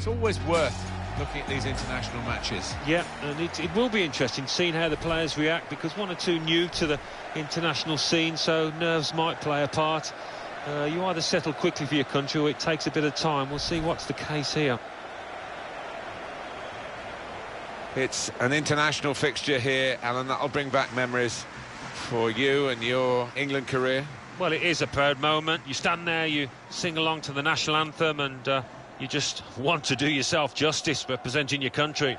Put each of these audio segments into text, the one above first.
It's always worth looking at these international matches. Yeah, and it will be interesting seeing how the players react, because one or two new to the international scene, so nerves might play a part. You either settle quickly for your country or it takes a bit of time. We'll see what's the case here. It's an international fixture here, Alan. That'll bring back memories for you and your England career. Well, it is a proud moment. You stand there, you sing along to the national anthem, and you just want to do yourself justice representing your country.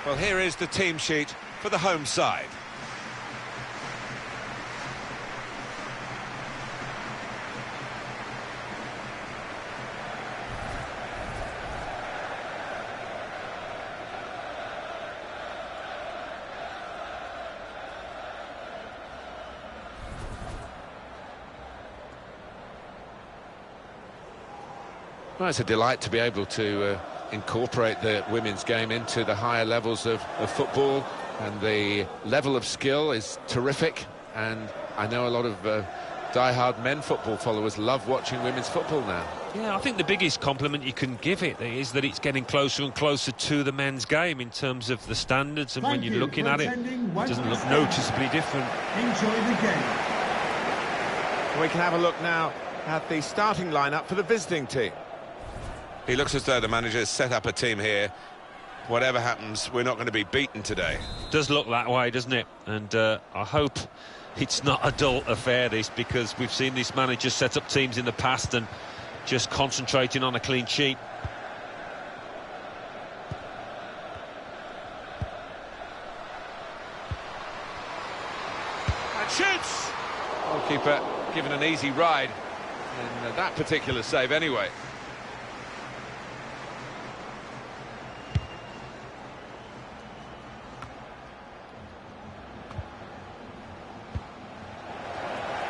Well, here is the team sheet for the home side. Well, it's a delight to be able to incorporate the women's game into the higher levels of football, and the level of skill is terrific, and I know a lot of die-hard men football followers love watching women's football now. Yeah, I think the biggest compliment you can give it is that it's getting closer and closer to the men's game in terms of the standards, and when you're looking at it, it doesn't look noticeably different. Enjoy the game. We can have a look now at the starting lineup for the visiting team. He looks as though the manager has set up a team here. Whatever happens, we're not going to be beaten today. Does look that way, doesn't it? And I hope it's not a dull affair, this, because we've seen this manager set up teams in the past and just concentrating on a clean sheet. And shoots! Goalkeeper given an easy ride in that particular save anyway.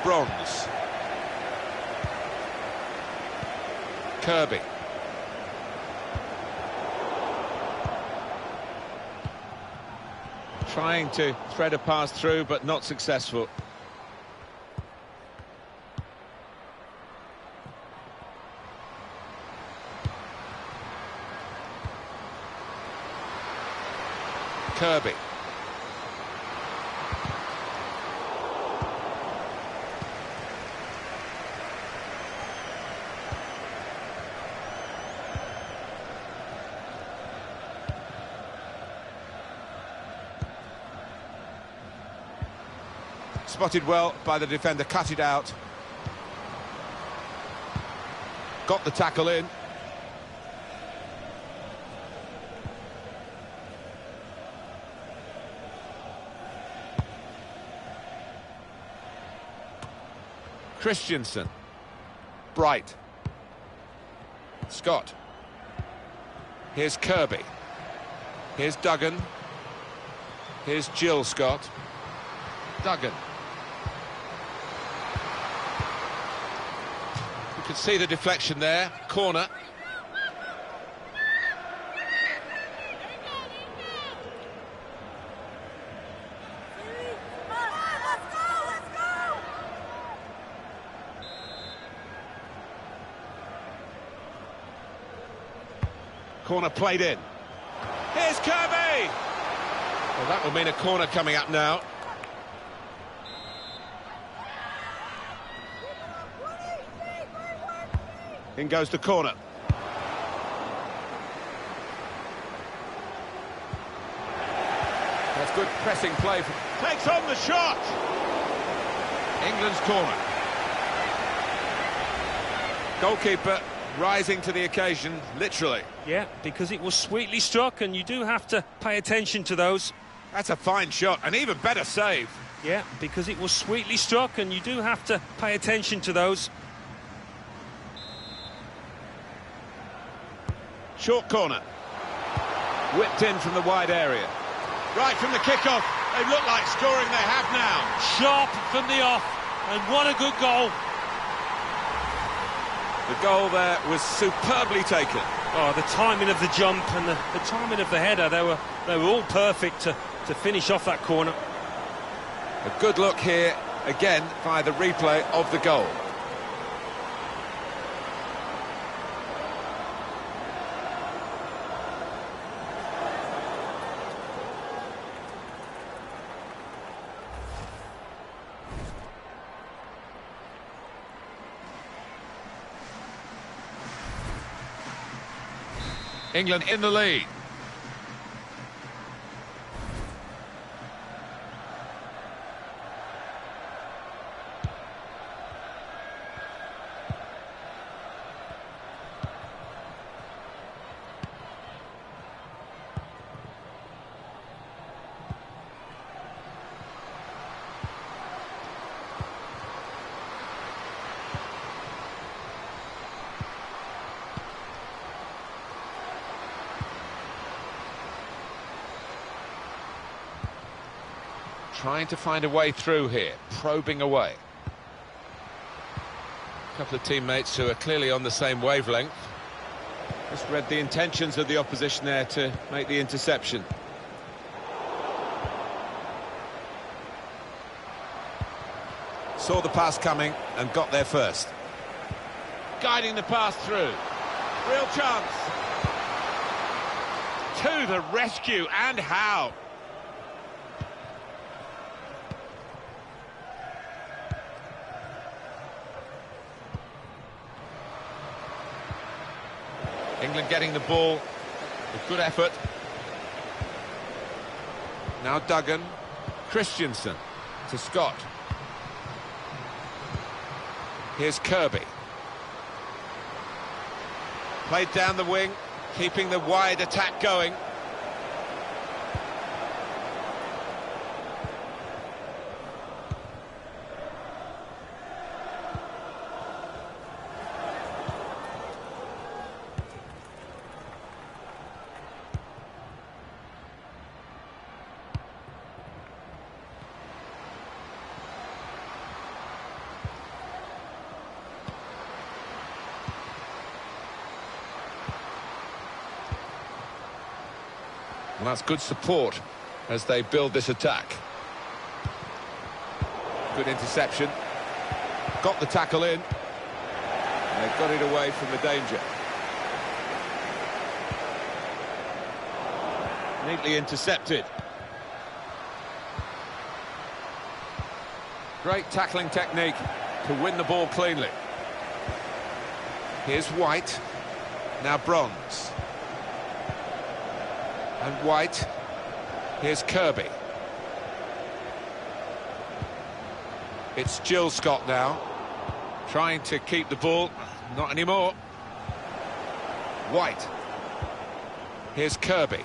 Bronze. Kirby. Trying to thread a pass through, but not successful. Kirby. Spotted well by the defender, cut it out. Got the tackle in. Christensen. Bright. Scott. Here's Kirby. Here's Duggan. Here's Jill Scott. Duggan. You can see the deflection there. Corner. Corner played in. Here's Kirby! Well, that will mean a corner coming up now. In goes the corner. That's good pressing play. Takes on the shot! England's corner. Goalkeeper rising to the occasion, literally. Yeah, because it was sweetly struck, and you do have to pay attention to those. That's a fine shot, an even better save. Yeah, because it was sweetly struck, and you do have to pay attention to those. Short corner. Whipped in from the wide area. Right from the kickoff. They look like scoring, they have now. Sharp from the off, and what a good goal. The goal there was superbly taken. Oh, the timing of the jump and the timing of the header, they were all perfect to finish off that corner. A good look here, again, by the replay of the goal. England in the lead. Trying to find a way through here, probing away. A couple of teammates who are clearly on the same wavelength. Just read the intentions of the opposition there to make the interception. Saw the pass coming and got there first. Guiding the pass through. Real chance. To the rescue, and how? England getting the ball with good effort. Now Duggan, Christensen to Scott. Here's Kirby. Played down the wing, keeping the wide attack going. Well, that's good support as they build this attack. Good interception. Got the tackle in. And they've got it away from the danger. Neatly intercepted. Great tackling technique to win the ball cleanly. Here's White. Now Bronze. And White. Here's Kirby. It's Jill Scott now. Trying to keep the ball. Not anymore. White. Here's Kirby.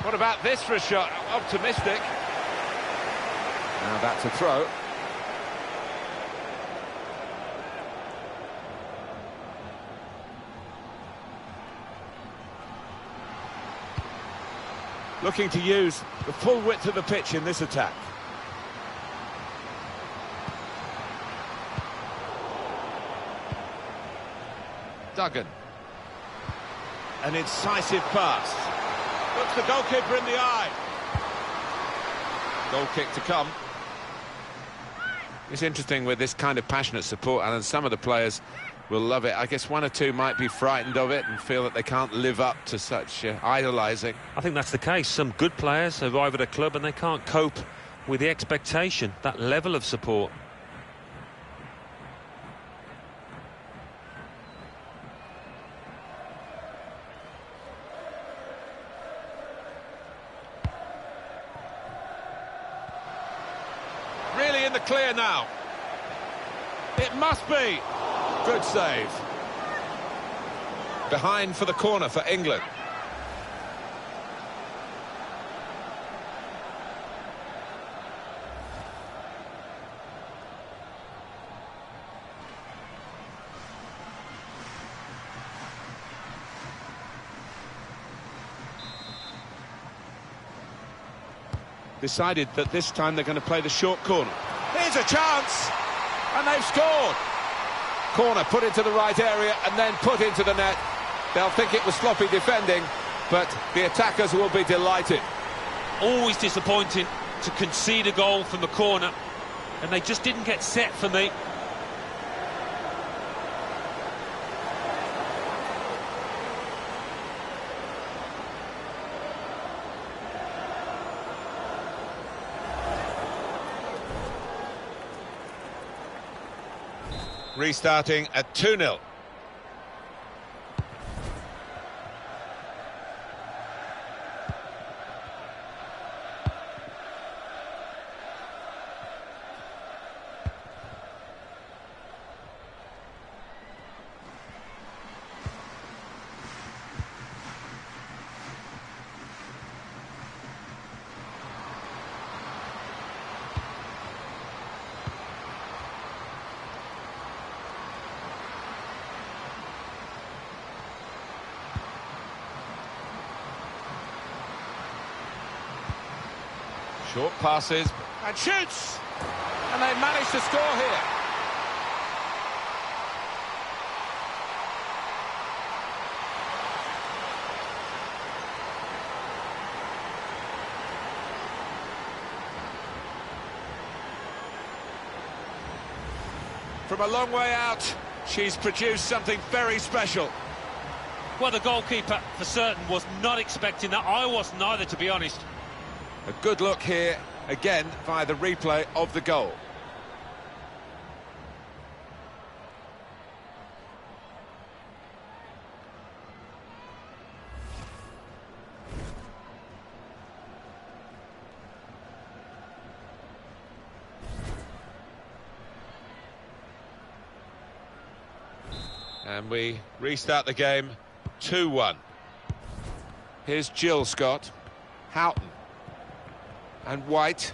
What about this for a shot? Optimistic. Now that's a throw. Looking to use the full width of the pitch in this attack. Duggan. An incisive pass. Looks the goalkeeper in the eye. Goal kick to come. It's interesting with this kind of passionate support, and some of the players will love it. I guess one or two might be frightened of it and feel that they can't live up to such idolising. I think that's the case. Some good players arrive at a club and they can't cope with the expectation, that level of support. Really in the clear now. It must be. Good save. Behind for the corner for England. Decided that this time they're going to play the short corner. Here's a chance, and they've scored. Corner put into the right area and then put into the net. They'll think it was sloppy defending, but the attackers will be delighted. Always disappointing to concede a goal from the corner, and they just didn't get set for me. Restarting at 2-0. Short passes, and shoots! And they managed to score here. From a long way out, she's produced something very special. Well, the goalkeeper, for certain, was not expecting that. I wasn't either, to be honest. A good look here, again, via the replay of the goal. And we restart the game 2-1. Here's Jill Scott, Houghton. And White.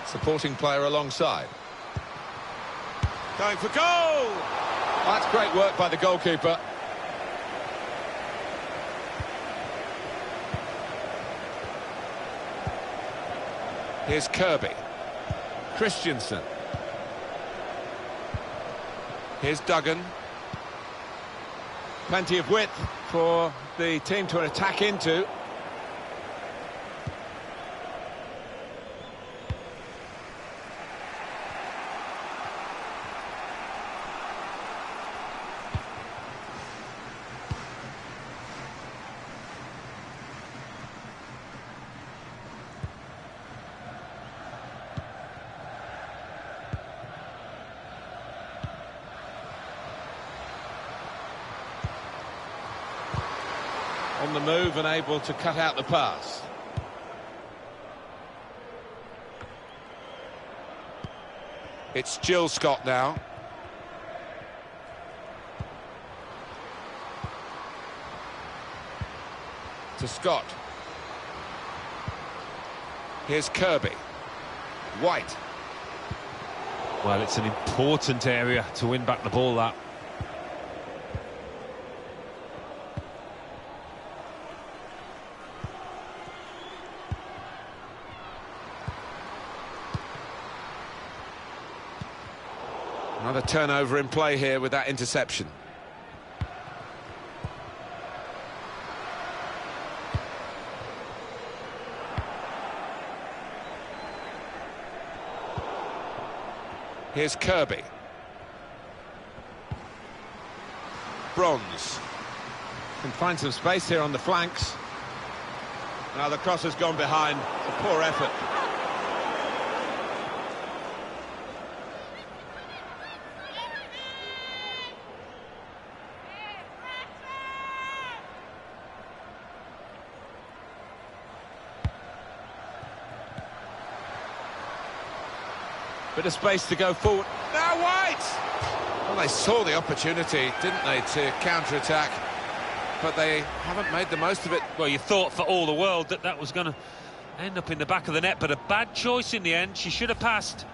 Supporting player alongside. Going for goal! That's great work by the goalkeeper. Here's Kirby. Christensen. Here's Duggan. Plenty of width for the team to attack into. On the move and able to cut out the pass. It's Jill Scott now. To Scott. Here's Kirby. White. Well, it's an important area to win back the ball, that. Another turnover in play here with that interception. Here's Kirby. Bronze. Can find some space here on the flanks. Now the cross has gone behind. A poor effort. Bit of space to go forward. Now White! Well, they saw the opportunity, didn't they, to counter-attack, but they haven't made the most of it. Well, you thought for all the world that that was going to end up in the back of the net, but a bad choice in the end. She should have passed.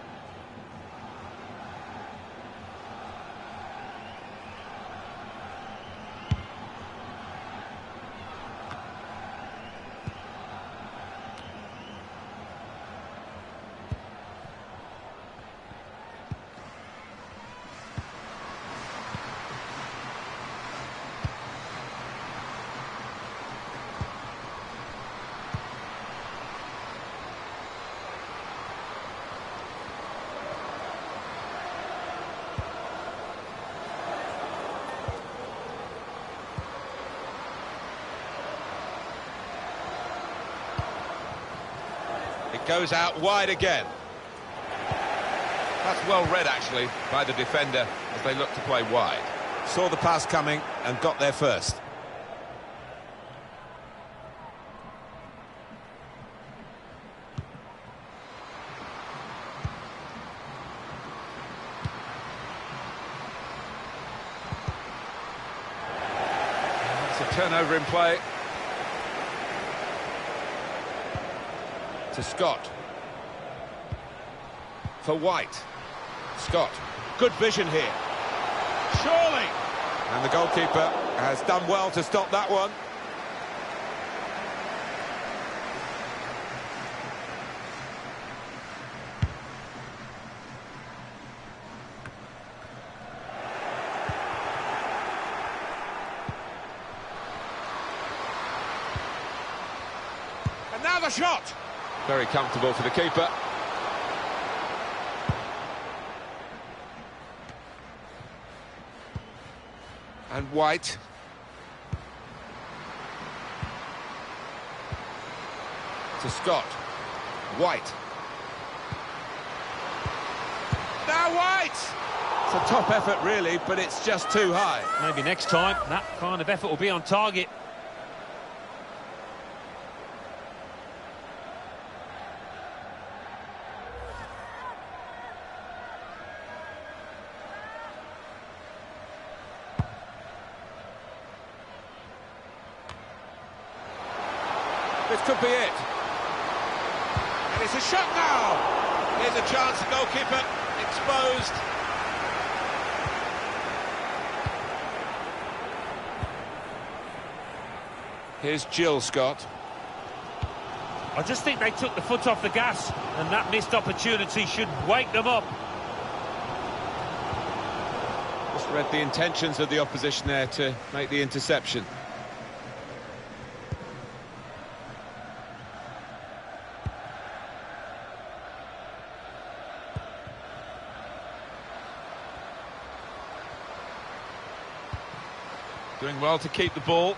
It goes out wide again. That's well read, actually, by the defender as they look to play wide. Saw the pass coming and got there first. It's a turnover in play. To Scott. For White. Scott. Good vision here. Surely! And the goalkeeper has done well to stop that one. And now the shot! Very comfortable for the keeper. And White. To Scott. White. Now White! It's a top effort, really, but it's just too high. Maybe next time that kind of effort will be on target. This could be it. And it's a shot now. Here's a chance, the goalkeeper exposed. Here's Jill Scott. I just think they took the foot off the gas, and that missed opportunity should wake them up. Just read the intentions of the opposition there to make the interception. Doing well to keep the ball.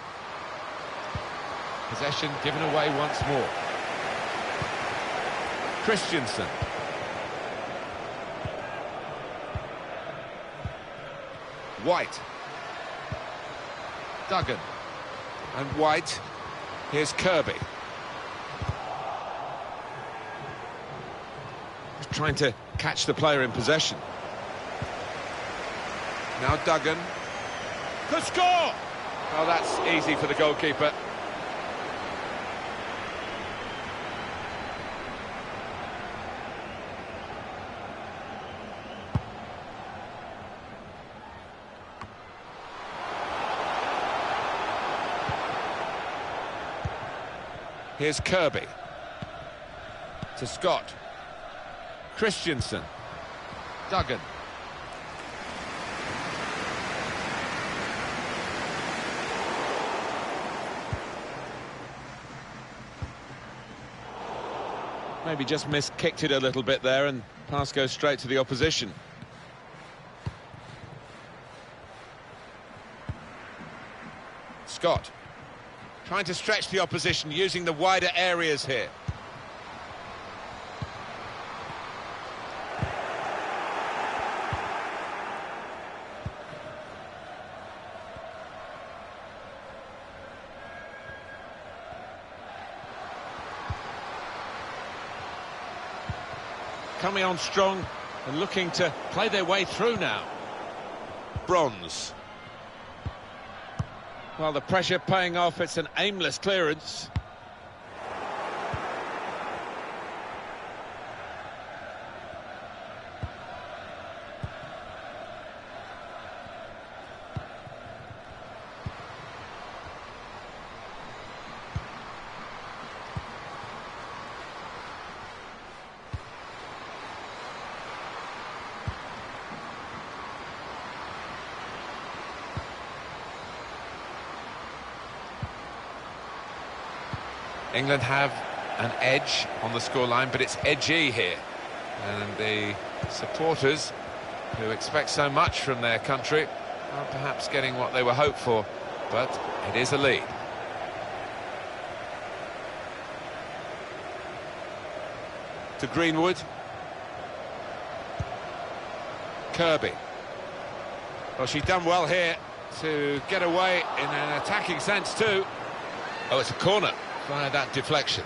Possession given away once more. Christensen. White. Duggan. And White. Here's Kirby. Just trying to catch the player in possession. Now Duggan. Could score! Oh, that's easy for the goalkeeper. Here's Kirby. To Scott. Christensen. Duggan. Maybe just kicked it a little bit there, and pass goes straight to the opposition. Scott trying to stretch the opposition, using the wider areas here. Coming on strong and looking to play their way through now. Bronze. Well, the pressure paying off. It's an aimless clearance. England have an edge on the scoreline, but it's edgy here. And the supporters, who expect so much from their country, are perhaps getting what they were hoped for, but it is a lead. To Greenwood. Kirby. Well, she's done well here to get away in an attacking sense too. Oh, it's a corner via that deflection.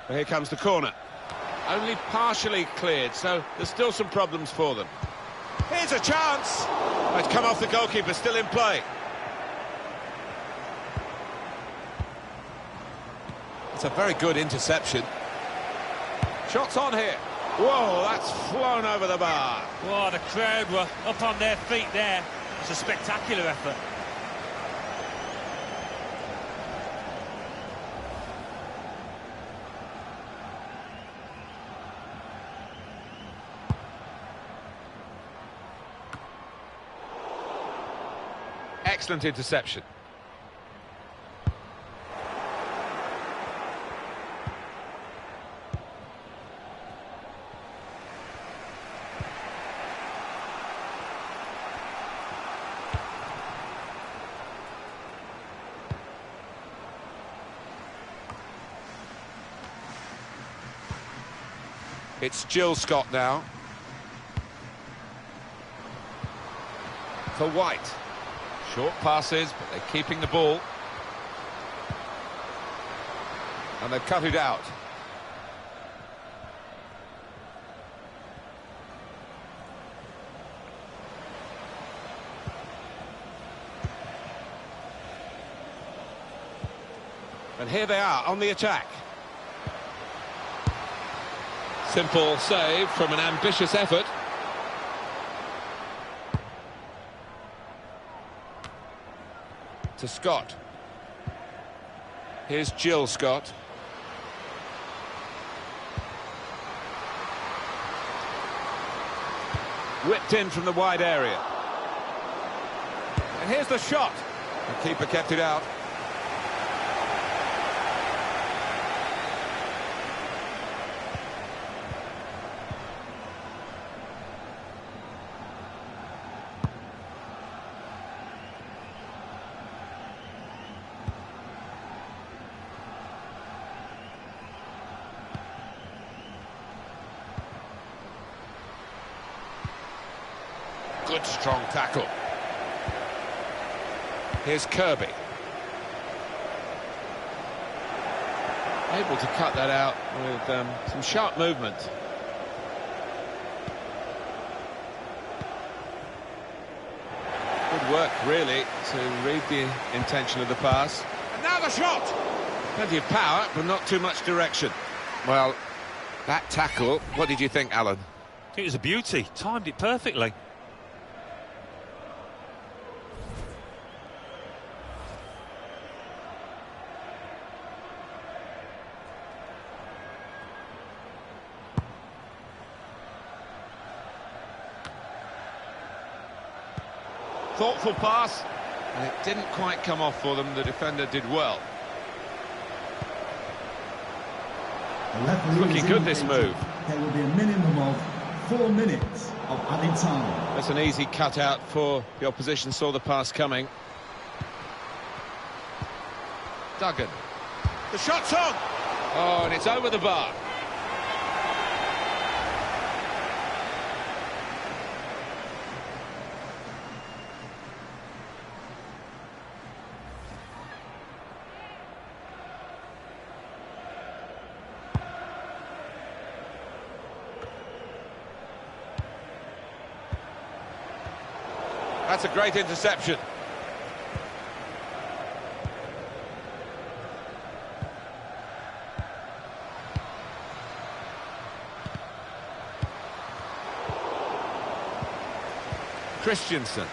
Well, here comes the corner. Only partially cleared, so there's still some problems for them. Here's a chance! It's come off the goalkeeper, still in play. It's a very good interception. Shots on here. Whoa, that's flown over the bar. Well, the crowd were up on their feet there. It's a spectacular effort. Excellent interception. It's Jill Scott now. For White. Short passes, but they're keeping the ball. And they've cut it out. And here they are on the attack. Simple save from an ambitious effort. To Scott. Here's Jill Scott. Whipped in from the wide area. And here's the shot. The keeper kept it out. Good strong tackle. Here's Kirby. Able to cut that out with some sharp movement. Good work, really, to read the intention of the pass. And now the shot! Plenty of power, but not too much direction. Well, that tackle, what did you think, Alan? I think it was a beauty. Timed it perfectly. Thoughtful pass, and it didn't quite come off for them. The defender did well. Looking good, this move. There will be a minimum of 4 minutes of added time. That's an easy cutout for the opposition, saw the pass coming. Duggan. The shot's on! Oh, and it's over the bar. That's a great interception. Christensen.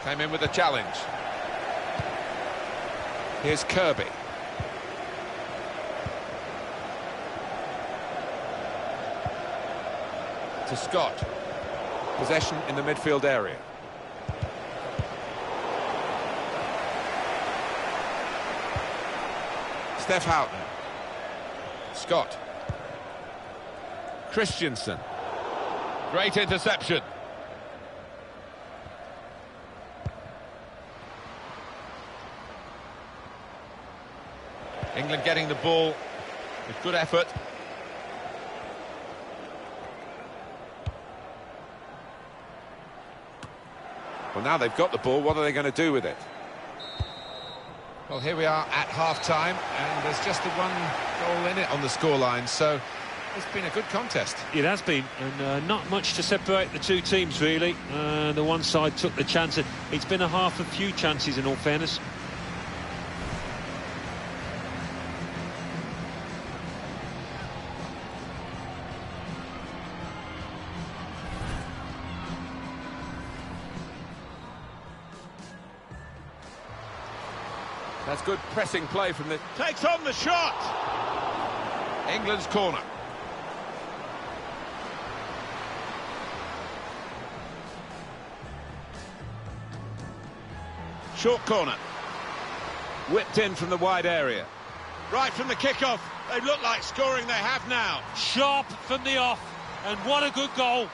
Came in with a challenge. Here's Kirby. To Scott. Possession in the midfield area. Steph Houghton. Scott. Christensen. Great interception. England getting the ball with good effort. Well, now they've got the ball, what are they going to do with it? Well, here we are at half-time, and there's just the one goal in it on the scoreline, so it's been a good contest. It has been, and not much to separate the two teams, really. The one side took the chance, and it's been a half of few chances, in all fairness. That's good pressing play from the... Takes on the shot! England's corner. Short corner. Whipped in from the wide area. Right from the kickoff. They look like scoring, they have now. Sharp from the off, and what a good goal.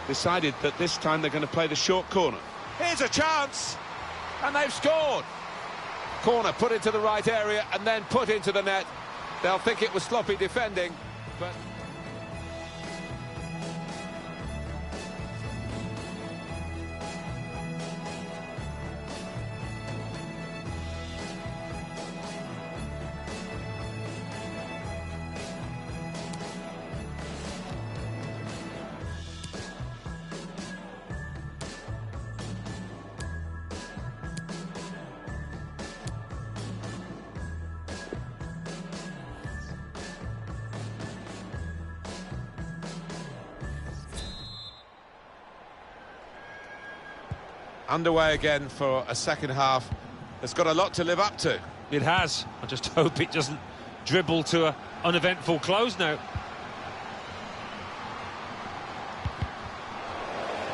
Decided that this time they're going to play the short corner. Here's a chance, and they've scored. Corner put into the right area and then put into the net. They'll think it was sloppy defending, but... Underway again for a second half. It's got a lot to live up to. It has. I just hope it doesn't dribble to an uneventful close now.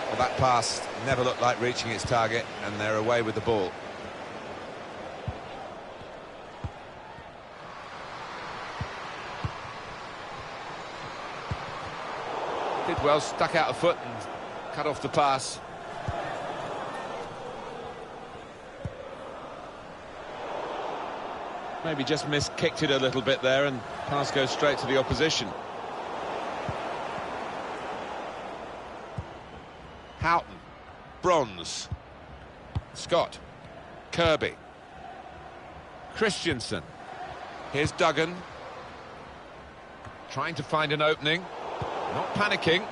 Well, that pass never looked like reaching its target, and they're away with the ball. Did well, stuck out a foot and cut off the pass. Maybe just kicked it a little bit there, and pass goes straight to the opposition. Houghton, Bronze, Scott, Kirby, Christensen. Here's Duggan, trying to find an opening, not panicking.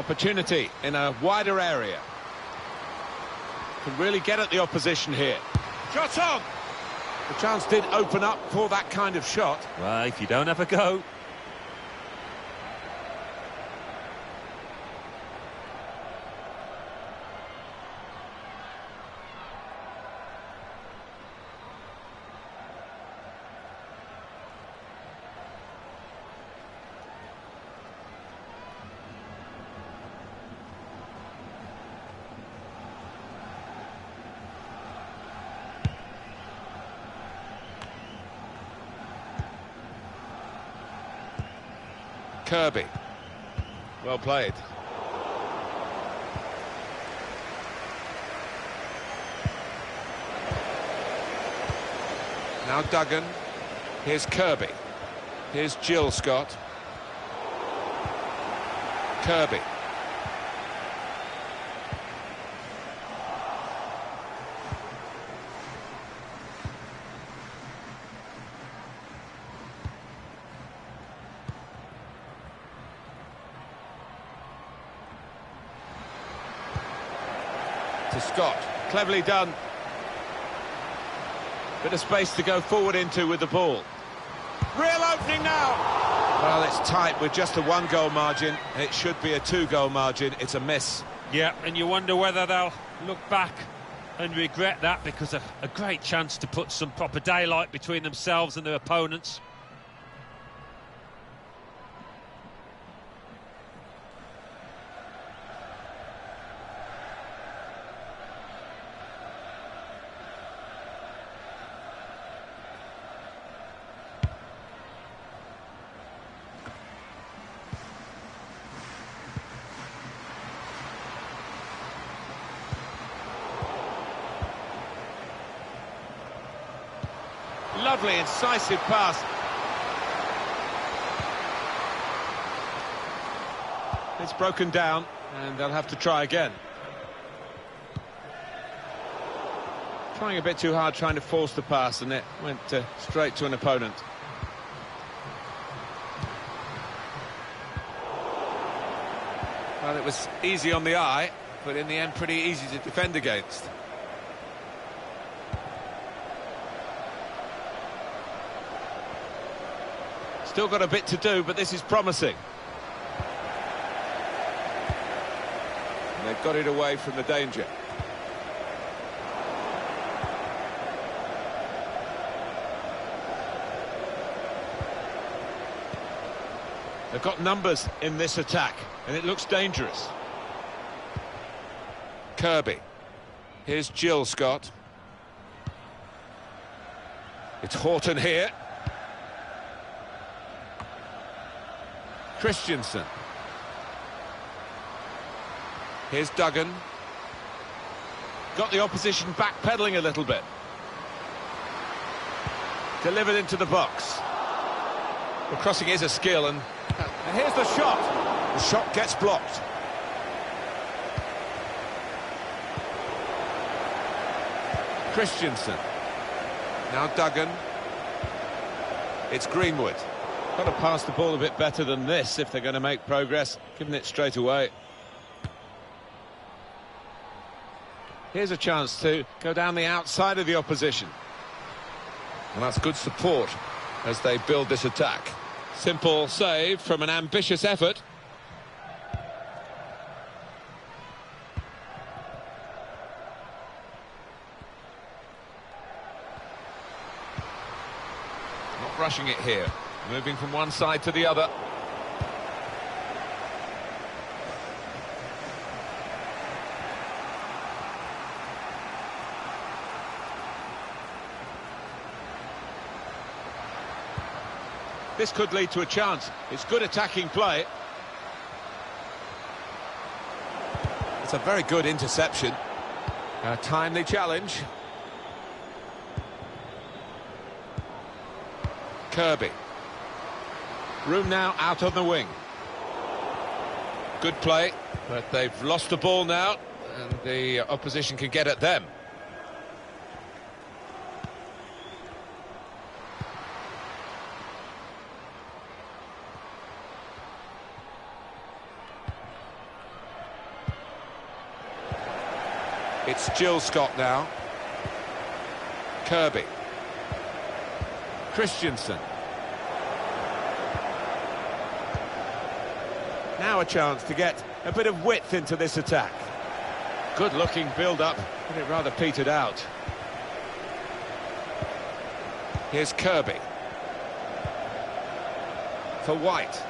Opportunity in a wider area. Can really get at the opposition here. Shot on! The chance did open up for that kind of shot. Well, if you don't have a go. Kirby. Well played. Now Duggan. Here's Kirby. Here's Jill Scott. Kirby. To Scott. Cleverly done. Bit of space to go forward into with the ball. Real opening now! Well, it's tight with just a 1-goal margin. It should be a 2-goal margin. It's a miss. Yeah, and you wonder whether they'll look back and regret that, because a great chance to put some proper daylight between themselves and their opponents. Lovely, incisive pass. It's broken down, and they'll have to try again. Trying a bit too hard, trying to force the pass, and it went straight to an opponent. Well, it was easy on the eye, but in the end pretty easy to defend against. Still got a bit to do, but this is promising. And they've got it away from the danger. They've got numbers in this attack, and it looks dangerous. Kirby. Here's Jill Scott. It's Horton here. Christensen. Here's Duggan. Got the opposition backpedaling a little bit. Delivered into the box. The crossing is a skill, and here's the shot. The shot gets blocked. Christensen. Now Duggan. It's Greenwood. Got to pass the ball a bit better than this if they're going to make progress, giving it straight away. Here's a chance to go down the outside of the opposition. And that's good support as they build this attack. Simple save from an ambitious effort. Not rushing it here. Moving from one side to the other. This could lead to a chance. It's good attacking play. It's a very good interception. A timely challenge. Kirby. Room now out on the wing. Good play, but they've lost the ball now, and the opposition can get at them. It's Jill Scott now. Kirby. Christensen. Now a chance to get a bit of width into this attack. Good looking build-up, but it rather petered out. Here's Kirby. For White.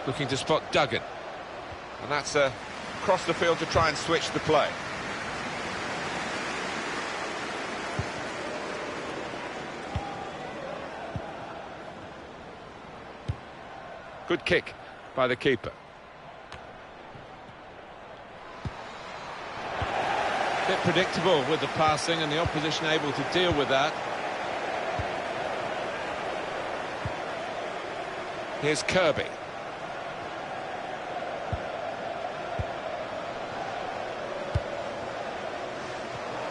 Looking to spot Duggan. And that's across the field to try and switch the play. Good kick by the keeper. Bit predictable with the passing and the opposition able to deal with that. Here's Kirby.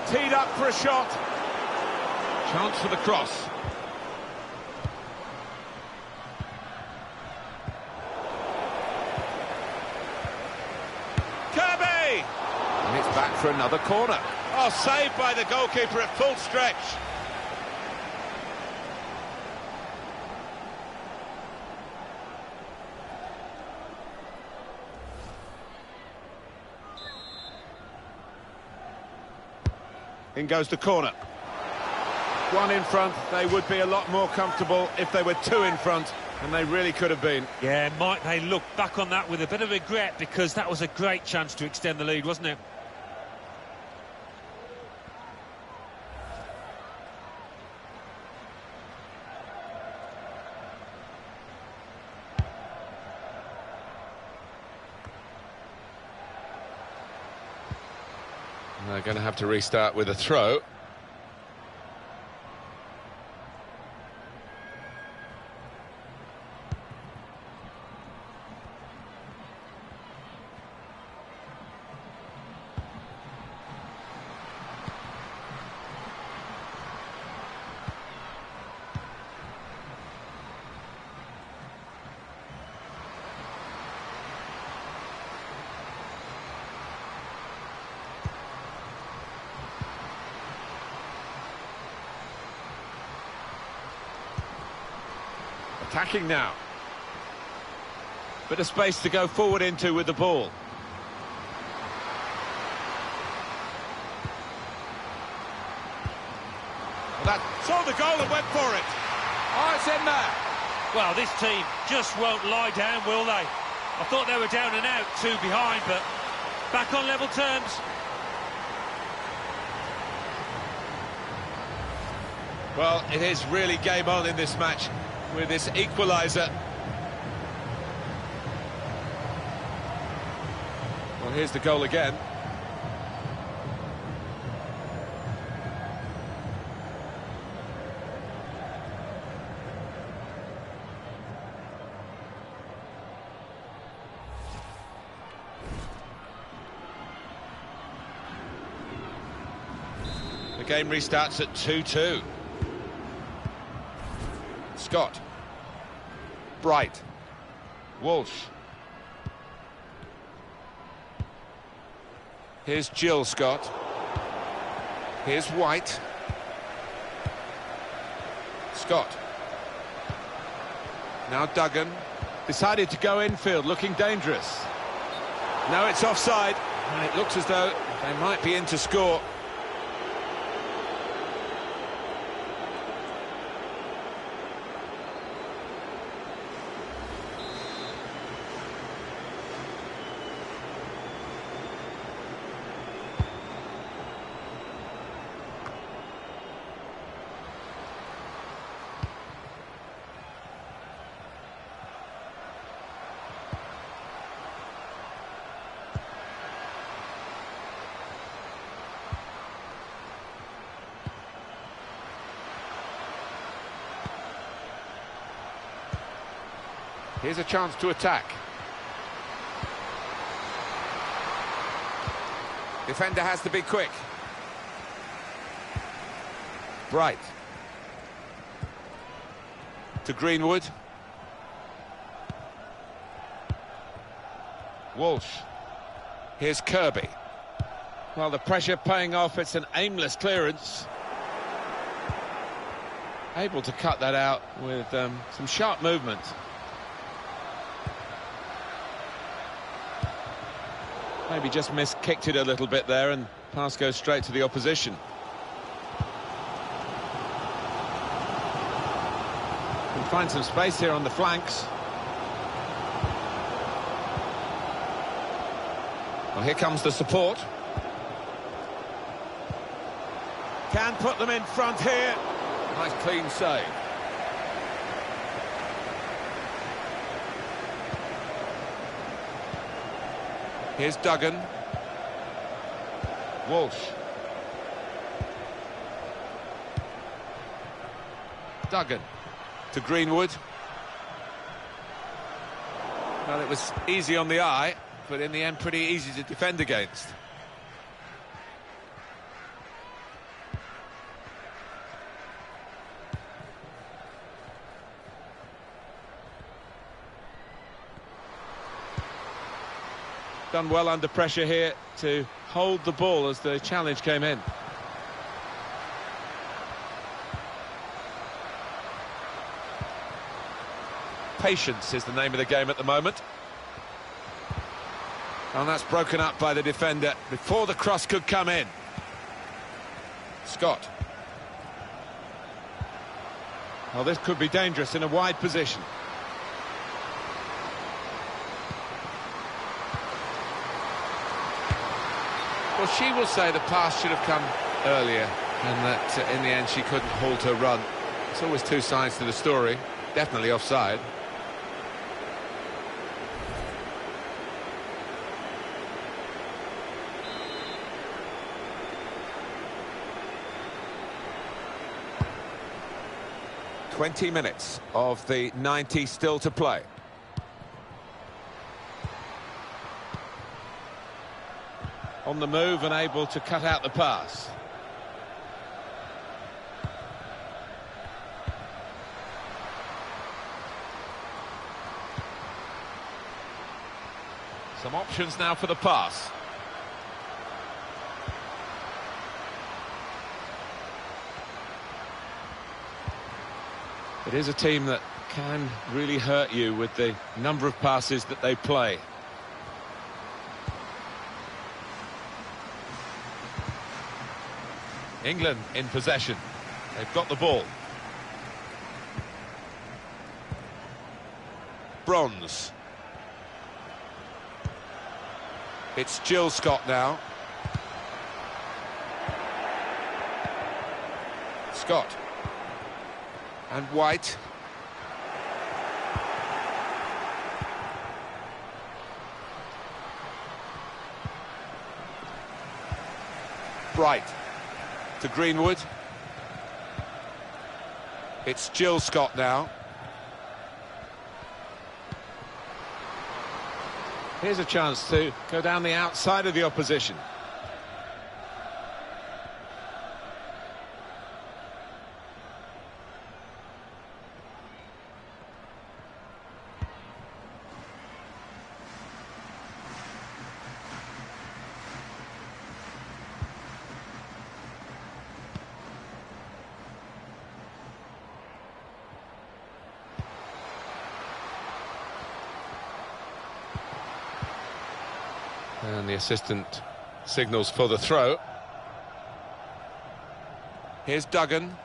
Teed up for a shot. Chance for the cross. Kirby! And it's back for another corner. Oh, saved by the goalkeeper at full stretch. In goes the corner. One in front, they would be a lot more comfortable if they were two in front, and they really could have been. Yeah, Mike, they look back on that with a bit of regret because that was a great chance to extend the lead, wasn't it? They're going to have to restart with a throw. Attacking now. Bit of space to go forward into with the ball. Well, that saw the goal and went for it. Oh, it's in there. Well, this team just won't lie down, will they? I thought they were down and out, two behind, but back on level terms. Well, it is really game on in this match with this equaliser. Well, here's the goal again. The game restarts at 2-2. Scott. Bright. Walsh. Here's Jill Scott. Here's White. Scott. Now Duggan. Decided to go infield, looking dangerous. Now it's offside. And it looks as though they might be in to score. Here's a chance to attack. Defender has to be quick. Bright. To Greenwood. Walsh. Here's Kirby. Well, the pressure paying off. It's an aimless clearance. Able to cut that out with some sharp movement. Maybe just kicked it a little bit there, and pass goes straight to the opposition. Can find some space here on the flanks. Well, here comes the support. Can put them in front here. Nice clean save. Here's Duggan. Walsh. Duggan to Greenwood. Well, it was easy on the eye, but in the end pretty easy to defend against. Done well under pressure here to hold the ball as the challenge came in. Patience is the name of the game at the moment. And that's broken up by the defender before the cross could come in. Scott. Well, this could be dangerous in a wide position. Well, she will say the pass should have come earlier and that in the end she couldn't halt her run. There's always two sides to the story. Definitely offside. "20 minutes of the 90 still to play. On the move and able to cut out the pass. Some options now for the pass. It is a team that can really hurt you with the number of passes that they play. England in possession. They've got the ball. Bronze. It's Jill Scott now. Scott. And White. Bright. To Greenwood. It's Jill Scott now. Here's a chance to go down the outside of the opposition. And the assistant signals for the throw. Here's Duggan.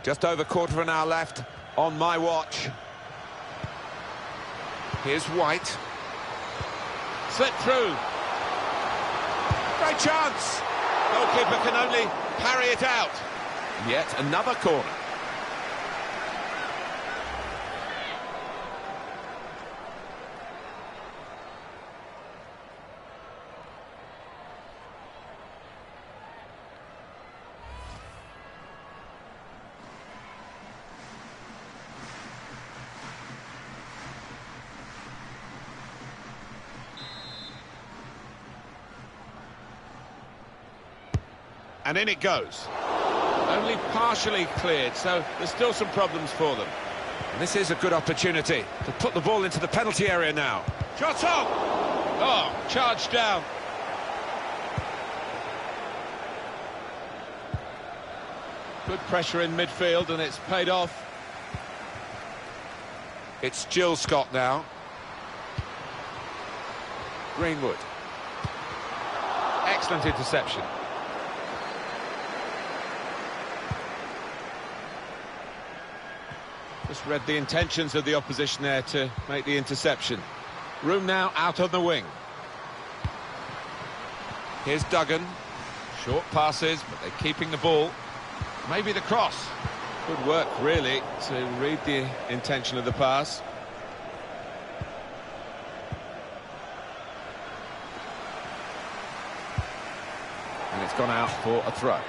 Just over quarter of an hour left on my watch. Here's White. Slip through. Great chance. Goalkeeper can only parry it out. Yet another corner. And in it goes. Only partially cleared, so there's still some problems for them. And this is a good opportunity to put the ball into the penalty area now. Shot on! Oh, charged down. Good pressure in midfield, and it's paid off. It's Jill Scott now. Greenwood. Excellent interception. Just read the intentions of the opposition there to make the interception. Room now out on the wing. Here's Duggan. Short passes, but they're keeping the ball. Maybe the cross. Good work, really, to read the intention of the pass. And it's gone out for a throw.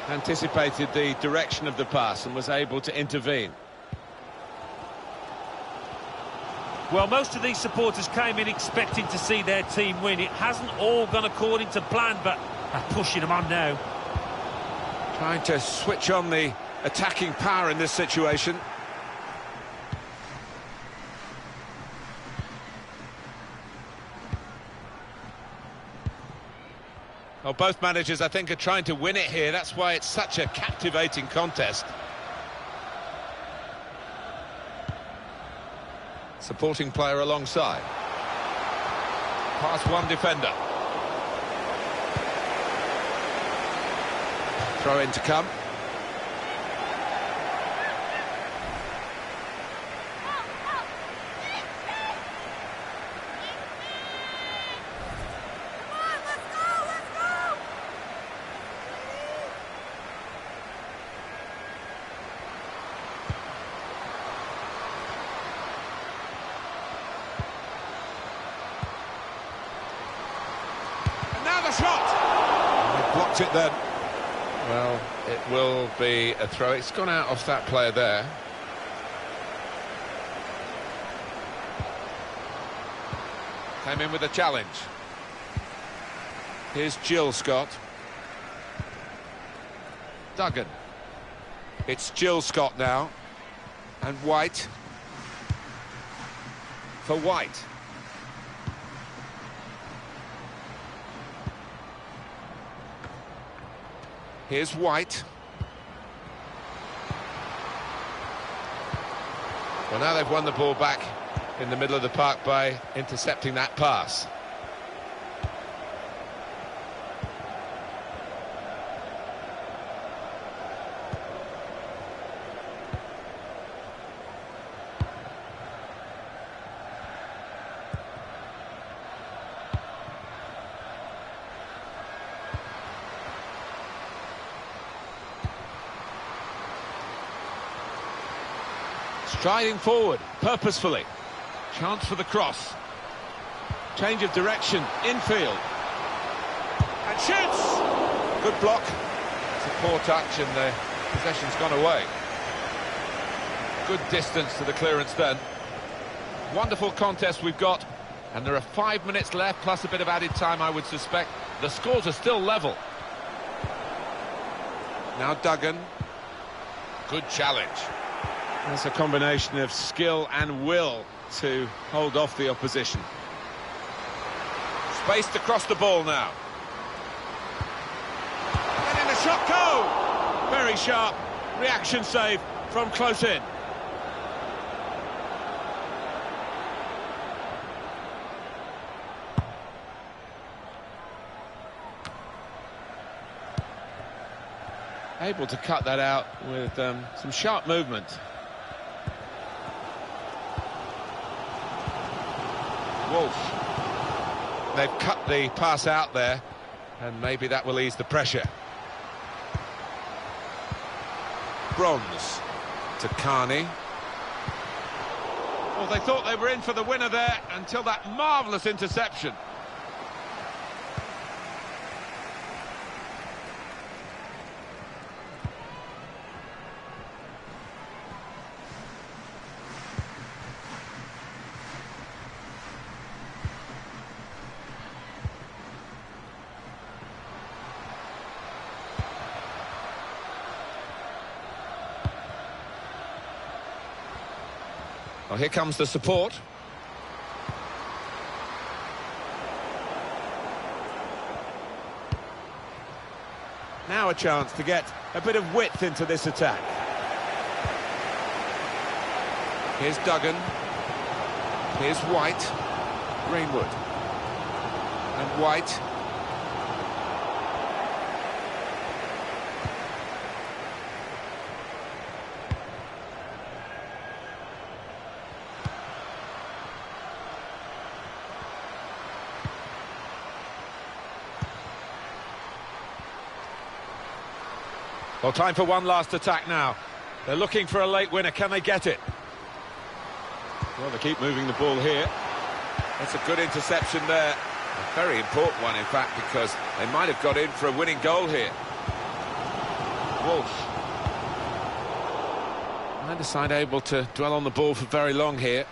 Anticipated the direction of the pass and was able to intervene. Well, most of these supporters came in expecting to see their team win. It hasn't all gone according to plan, but they're pushing them on now. Trying to switch on the attacking power in this situation. Well, both managers, I think, are trying to win it here. That's why it's such a captivating contest. Supporting player alongside. Past one defender. Throw in to come. Shot! He blocked it then. Well, it will be a throw. It's gone out off that player there. Came in with a challenge. Here's Jill Scott. Duggan. It's Jill Scott now. And White. For White. Here's White. Well, now they've won the ball back in the middle of the park by intercepting that pass. Striding forward, purposefully. Chance for the cross. Change of direction, infield. And shoots! Good block. It's a poor touch and the possession's gone away. Good distance to the clearance then. Wonderful contest we've got. And there are 5 minutes left, plus a bit of added time, I would suspect. The scores are still level. Now Duggan. Good challenge. That's a combination of skill and will to hold off the opposition. Space to cross the ball now. And in the shot go! Very sharp reaction save from close in. Able to cut that out with some sharp movement. Wolf. They've cut the pass out there, and maybe that will ease the pressure. Bronze to Carney. Well, they thought they were in for the winner there until that marvellous interception. Well, here comes the support. Now a chance to get a bit of width into this attack. Here's Duggan. Here's White. Greenwood. And White. Well, time for one last attack now. They're looking for a late winner. Can they get it? Well, they keep moving the ball here. That's a good interception there. A very important one, in fact, because they might have got in for a winning goal here. Wolf. Neither side able to dwell on the ball for very long here.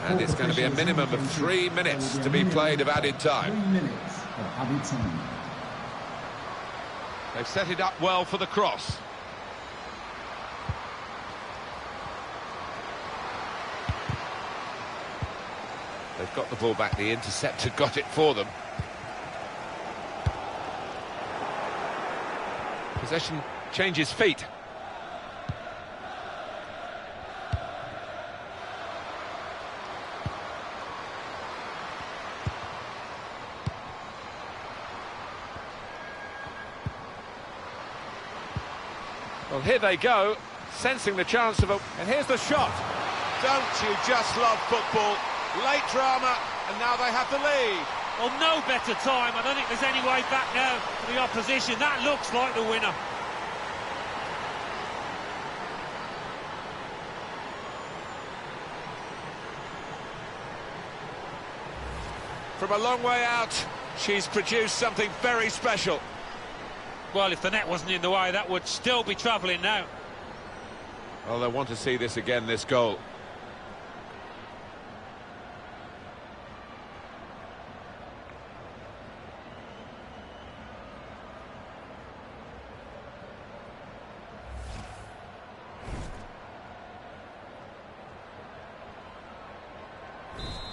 And it's going to be a minimum of 3 minutes to be played of added time. 3 minutes of added time. They've set it up well for the cross. They've got the ball back. The interceptor got it for them. Possession changes feet. Well, here they go, sensing the chance of a... And here's the shot. Don't you just love football? Late drama, and now they have the lead. Well, no better time. I don't think there's any way back now for the opposition. That looks like the winner. From a long way out, she's produced something very special. Well, if the net wasn't in the way, that would still be travelling now. Well, they want to see this again, this goal.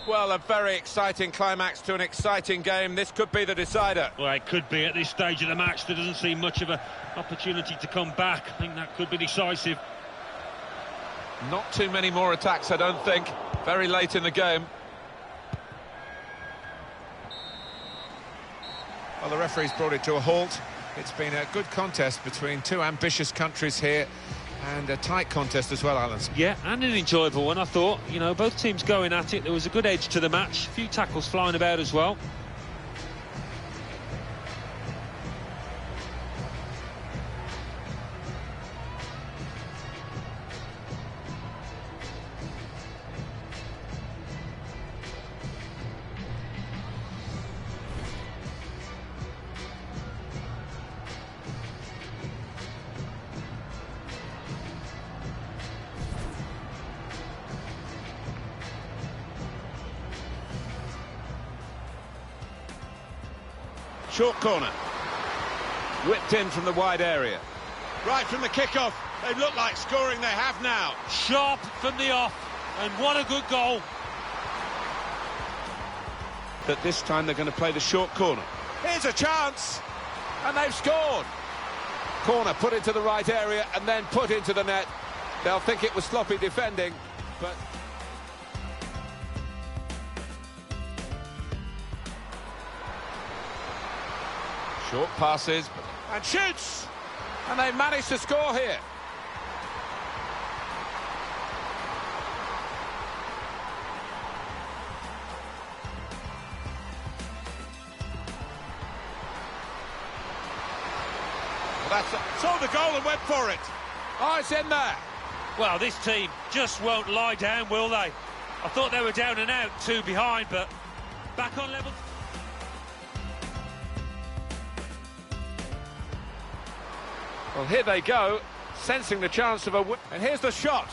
Well, a very exciting climax to an exciting game. This could be the decider. Well, it could be at this stage of the match. There doesn't seem much of an opportunity to come back. I think that could be decisive. Not too many more attacks, I don't think. Very late in the game. Well, the referee's brought it to a halt. It's been a good contest between two ambitious countries here, and a tight contest as well, Alan. Yeah, and an enjoyable one, I thought. You know, both teams going at it. There was a good edge to the match. A few tackles flying about as well. Short corner. Whipped in from the wide area. Right from the kick-off. They look like scoring. They have now. Sharp from the off. And what a good goal. But this time they're going to play the short corner. Here's a chance. And they've scored. Corner put into the right area and then put into the net. They'll think it was sloppy defending, but... Short passes, and shoots! And they managed to score here. Well, saw the goal and went for it. Oh, it's in there. Well, this team just won't lie down, will they? I thought they were down and out, 2 behind, but back on level. Well, here they go, sensing the chance of a... And here's the shot.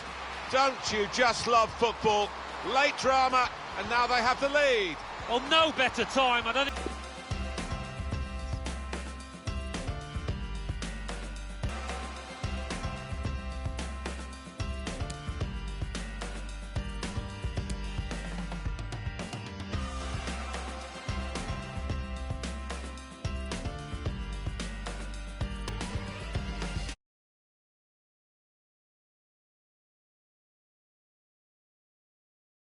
Don't you just love football? Late drama, and now they have the lead. Well, no better time. I don't think...